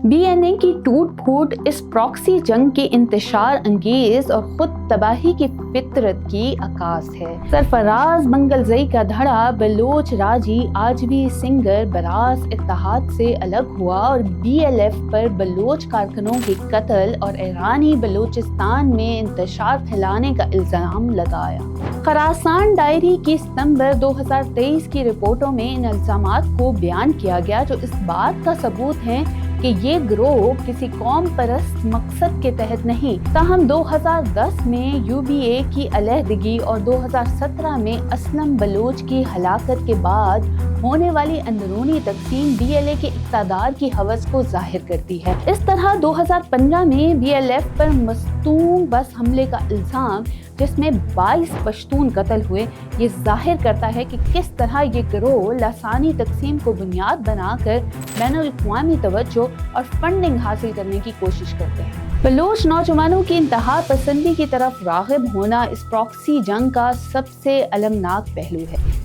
BNA की टूट फूट इस प्रॉक्सी जंग के इंतशार अंगेज और खुद तबाही की फितरत की अक्कास है। सरफराज मंगलजई का धड़ा बलोच राजी आज भी सिंगर बरास इत्तेहाद से अलग हुआ और BLF पर बलोच कारकुनों के कत्ल और ईरानी बलोचिस्तान में इंतशार फैलाने का इल्जाम लगाया। खरासान डायरी की सितंबर 2023 की रिपोर्टों में इन इल्जामात को बयान किया गया, जो इस बात का सबूत है कि ये गिरोह किसी कौम परस्त मकसद के तहत नहीं। ताहम 2010 में UBA की अलहदगी और 2017 में असलम बलोच की हलाकत के बाद होने वाली अंदरूनी तकसीम BLA के इक़्तिदार की हवस को जाहिर करती है। इस तरह 2015 में BLF पर मस्तून बस हमले का इल्जाम, जिसमें 22 पश्तून कत्ल हुए, ये जाहिर करता है कि किस तरह ये गिरोह लासानी तकसीम को बुनियाद बनाकर बैनुल-अक़वामी तवज्जो और फंडिंग हासिल करने की कोशिश करते हैं। बलोच नौजवानों की इंतहा पसंदी की तरफ राग़िब होना इस प्रॉक्सी जंग का सबसे अलमनाक पहलू है।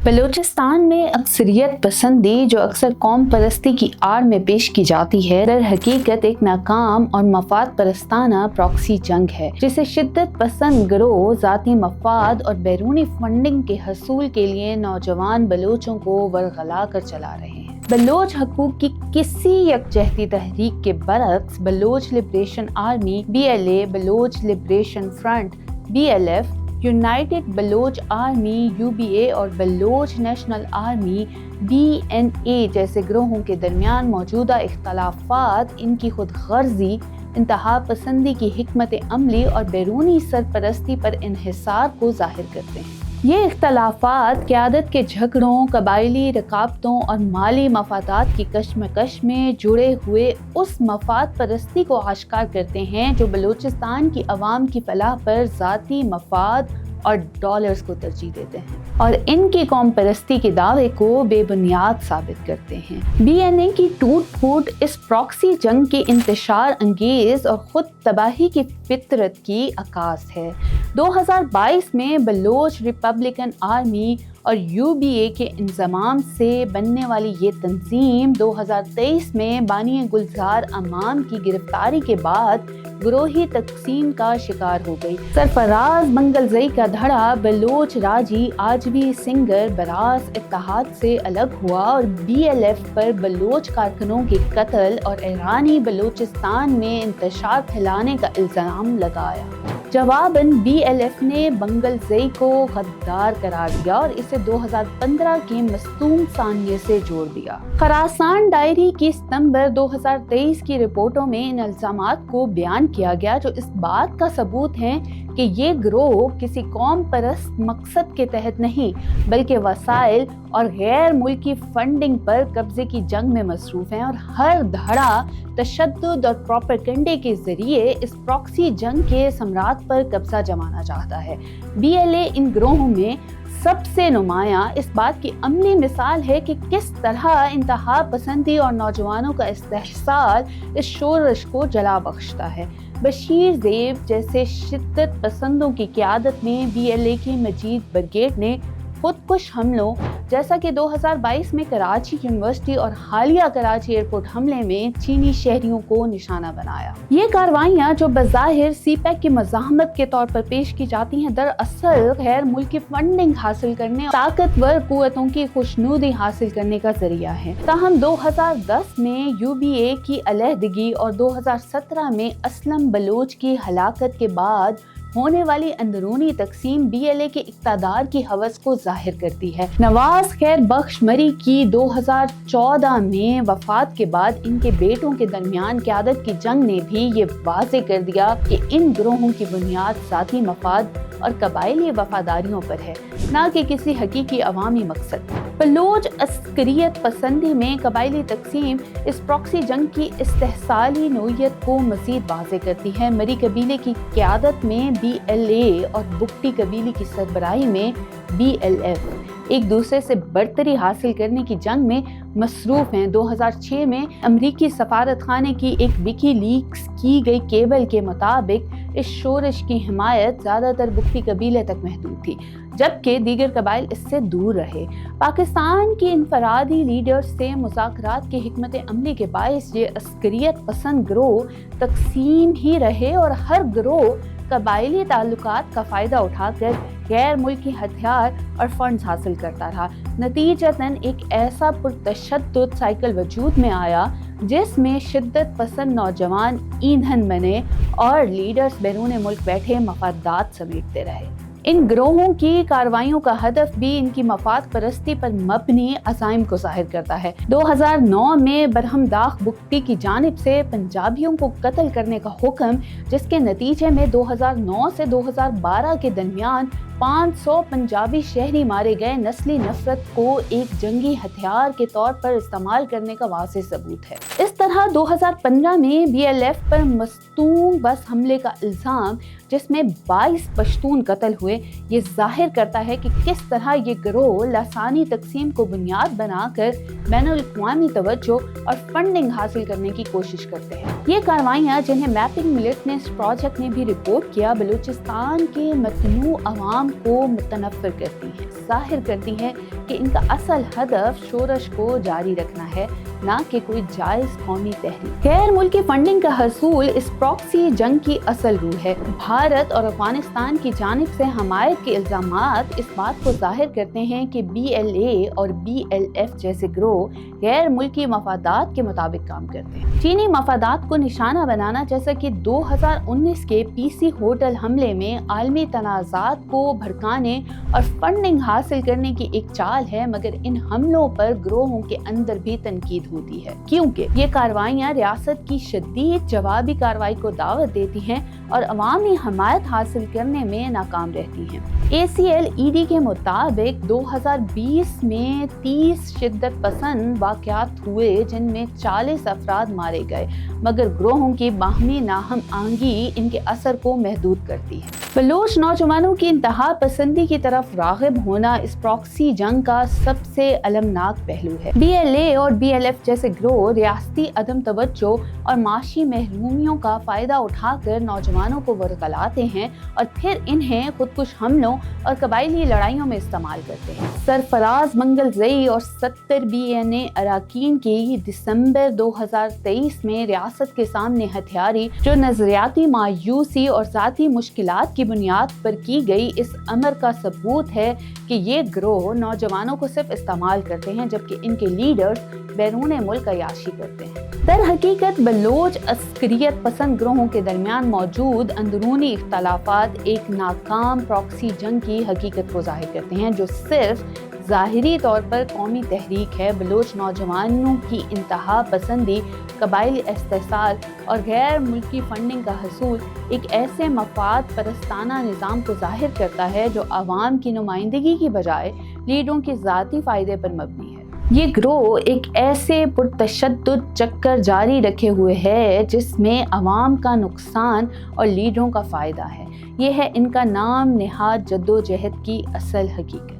बलूचिस्तान में अक्सरियत पसंदी, जो अक्सर कौम परस्ती की आड़ में पेश की जाती है, दर हकीकत एक नाकाम और मफाद परस्ताना प्रॉक्सी जंग है, जिसे शिद्दत पसंद गिरोह ज़ाती मफाद और बैरूनी फंडिंग के हसूल के लिए नौजवान बलोचों को वरगला कर चला रहे हैं। बलोच हकूक की किसी यकजहती तहरीक के बरक्स Baloch liberation army BLA, Baloch liberation front BLF, united Baloch army UBA और बलोच नेशनल आर्मी BNA जैसे गिरोहों के दरमियान मौजूदा इख्तलाफात इनकी खुद गर्जी, इंतहा पसंदी की हिकमत अमली और बैरूनी सरपरस्ती पर इन्हिसार को जाहिर करते हैं। ये इख्तलाफात क़यादत के झगड़ों, कबायली रकाबतों और माली मफादात की कशमकश में जुड़े हुए उस मफाद परस्ती को आश्कार करते हैं जो बलूचिस्तान की अवाम की फलाह पर ज़ाती मफाद और डॉलर्स को तरजीह देते हैं और इनकी कौम परस्ती के दावे को बेबुनियाद साबित करते हैं। BNA की टूट फूट इस प्रॉक्सी जंग के इंतशार अंगेज और खुद तबाही की फितरत की अक्कास है। 2022 में बलोच रिपब्लिकन आर्मी और UBA के इंज़माम से बनने वाली ये तंजीम 2023 में बानी गुलजार अमान की गिरफ्तारी के बाद गिरोही तकसीम का शिकार हो गई। सरफराज मंगलजई का धड़ा बलोच राजी आज भी सिंगर बरास इत्तेहाद से अलग हुआ और BLF पर बलोच कारकुनों के कत्ल और ईरानी बलोचिस्तान में इंतशार फैलाने का इल्जाम लगाया। जवाबन BLF ने मंगलजई को गद्दार करार दिया और इसे 2015 की मस्तूम सानिये से जोड़ दिया। खरासान डायरी की सितंबर 2023 की रिपोर्टों में इन इल्जामात को बयान किया गया, जो इस बात का सबूत है कि ये गिरोह किसी कौम परस्त मकसद के तहत नहीं, बल्कि वसाइल और गैर मुल्की फंडिंग पर कब्जे की जंग में मसरूफ हैं और हर धड़ा तशद्दुद और प्रोपेगेंडे के जरिए इस प्रॉक्सी जंग के सम्राट पर कब्जा जमाना चाहता है। BLA इन गिरोहों में सबसे नुमायां इस बात की अमली मिसाल है कि किस तरह इंतहा पसंदी और नौजवानों का इस्तेहसाल इस शोरश को जला बख्शता है। बशीर ज़ेब जैसे शिद्दत पसंदों की क़यादत में BLA की मजीद ब्रिगेड ने खुदकुश हमलों, जैसा कि 2022 में कराची यूनिवर्सिटी और हालिया कराची एयरपोर्ट हमले में चीनी शहरियों को निशाना बनाया। ये कार्रवाइयाँ जो बज़ाहिर CPEC की मज़ाहमत के तौर पर पेश की जाती हैं, दरअसल गैर मुल्की फंडिंग हासिल करने, ताकतवर कुव्वतों की खुशनुदी हासिल करने का जरिया है। ताहम 2010 में UBA की अलहदगी और 2017 में असलम बलोच की हलाकत के बाद होने वाली अंदरूनी तकसीम BLA के इक़्तिदार की हवस को जाहिर करती है। नवाज खैर बख्श मरी की 2014 में वफात के बाद इनके बेटों के दरमियान क़यादत की जंग ने भी ये वाज़े कर दिया कि इन गिरोहों की बुनियाद ज़ाती मफाद और कबायली वफादारियों पर है, न कि किसी हकीकी अवामी मकसद। बलोच अस्करियत पसंदी में कबायली तकसीम इस प्रॉक्सी जंग की इस्तेहसाली नोयत को मज़ीद वाज़े करती है। मरी कबीले की क़यादत में BLA और बुक्टी कबीले की सरबराही में BLF एक दूसरे से बरतरी हासिल करने की जंग में मसरूफ हैं। 2006 में अमरीकी सफारत खाने की एक विकीलीक्स की गई केबल के मुताबिक इस शोरश की हिमायत ज़्यादातर बुक्टी कबीले तक महदूद थी, جبکہ دیگر قبائل اس سے دور رہے۔ پاکستان کی انفرادی لیڈرز سے مذاکرات کی حکمت عملی کے باعث یہ عسکریت پسند گروہ تقسیم ہی رہے اور ہر گروہ قبائلی تعلقات کا فائدہ اٹھا کر غیر ملکی ہتھیار اور فنڈز حاصل کرتا رہا۔ نتیجتاً ایک ایسا پرتشدد سائیکل وجود میں آیا جس میں شدت پسند نوجوان ایندھن بنے اور لیڈرز بیرون ملک بیٹھے مفادات سمیٹتے رہے۔ ان گروہوں کی کارروائیوں کا ہدف بھی ان کی مفاد پرستی پر مبنی عزائم کو ظاہر کرتا ہے۔ 2009 میں برہمداغ بگٹی کی جانب سے پنجابیوں کو قتل کرنے کا حکم، جس کے نتیجے میں 2009 سے 2012 کے درمیان 500 پنجابی شہری مارے گئے، نسلی نفرت کو ایک جنگی ہتھیار کے طور پر استعمال کرنے کا واضح ثبوت ہے۔ اس طرح 2015 میں BLF پر مستونگ بس حملے کا الزام، جس میں 22 پشتون قتل ہوئے، یہ ظاہر کرتا ہے کہ کس طرح یہ گروہ لسانی تقسیم کو بنیاد بنا کر بین الاقوامی توجہ اور فنڈنگ حاصل کرنے کی کوشش کرتے ہیں۔ یہ کارروائیاں، جنہیں میپنگ ملٹنٹس پروجیکٹ نے بھی رپورٹ کیا، بلوچستان کے متنوع عوام کو متنفر کرتی ہیں، ظاہر کرتی ہیں کہ ان کا اصل ہدف شورش کو جاری رکھنا ہے، نہ کہ کوئی جائز قومی تحریک۔ غیر ملکی فنڈنگ کا حصول اس پراکسی جنگ کی اصل روح ہے۔ بھارت اور افغانستان کی جانب سے حمایت کے الزامات اس بات کو ظاہر کرتے ہیں کہ BLA اور BLF جیسے گروہ غیر ملکی مفادات کے مطابق کام کرتے ہیں۔ چینی مفادات کو نشانہ بنانا، جیسا کہ 2019 کے PC ہوٹل حملے میں عالمی تنازعات کو بھڑکانے اور فنڈنگ حاصل کرنے کی ایک چال ہے، مگر ان حملوں پر گروہوں کے اندر بھی تنقید ہوتی ہے، کیونکہ یہ کارروائیاں ریاست کی شدید جوابی کارروائی کو دعوت دیتی ہیں اور عوامی حمایت حاصل کرنے میں ناکام رہتی ہیں۔ ACLED کے مطابق 2020 میں 30 شدت پسند واقعات ہوئے، جن میں 40 افراد مارے گئے، مگر گروہوں کی باہمی ناہم آہنگی ان کے اثر کو محدود کرتی ہے۔ بلوچ نوجوانوں کی انتہا پسندی کی طرف راغب ہونا اس پراکسی جنگ کا سب سے المناک پہلو ہے۔ BLA اور BLF جیسے گروہ ریاستی عدم توجہ اور معاشی محرومیوں کا فائدہ اٹھا کر نوجوانوں کو ورگلاتے ہیں اور پھر انہیں خودکش حملوں اور قبائلی لڑائیوں میں استعمال کرتے ہیں۔ سرفراز منگلزئی اور 70 BNA اراکین کی دسمبر 2023 میں ریاست کے سامنے ہتھیاری، جو نظریاتی مایوسی اور ذاتی مشکلات کی بنیاد پر کی گئی، اس امر کا ثبوت ہے کہ یہ گروہ نوجوانوں کو صرف استعمال کرتے ہیں، جبکہ ان کے لیڈرز بیرون ملک عیاشی کرتے ہیں۔ در حقیقت بلوچ عسکریت پسند گروہوں کے درمیان موجود اندرونی اختلافات ایک ناکام پراکسی جنگ کی حقیقت کو ظاہر کرتے ہیں، جو صرف ظاہری طور پر قومی تحریک ہے۔ بلوچ نوجوانوں کی انتہا پسندی، قبائلی استحصال اور غیر ملکی فنڈنگ کا حصول ایک ایسے مفاد پرستانہ نظام کو ظاہر کرتا ہے جو عوام کی نمائندگی کی بجائے لیڈروں کے ذاتی فائدے پر مبنی ہے۔ یہ گروہ ایک ایسے پرتشدد چکر جاری رکھے ہوئے ہے جس میں عوام کا نقصان اور لیڈروں کا فائدہ ہے۔ یہ ہے ان کا نام نہاد جدوجہد کی اصل حقیقت۔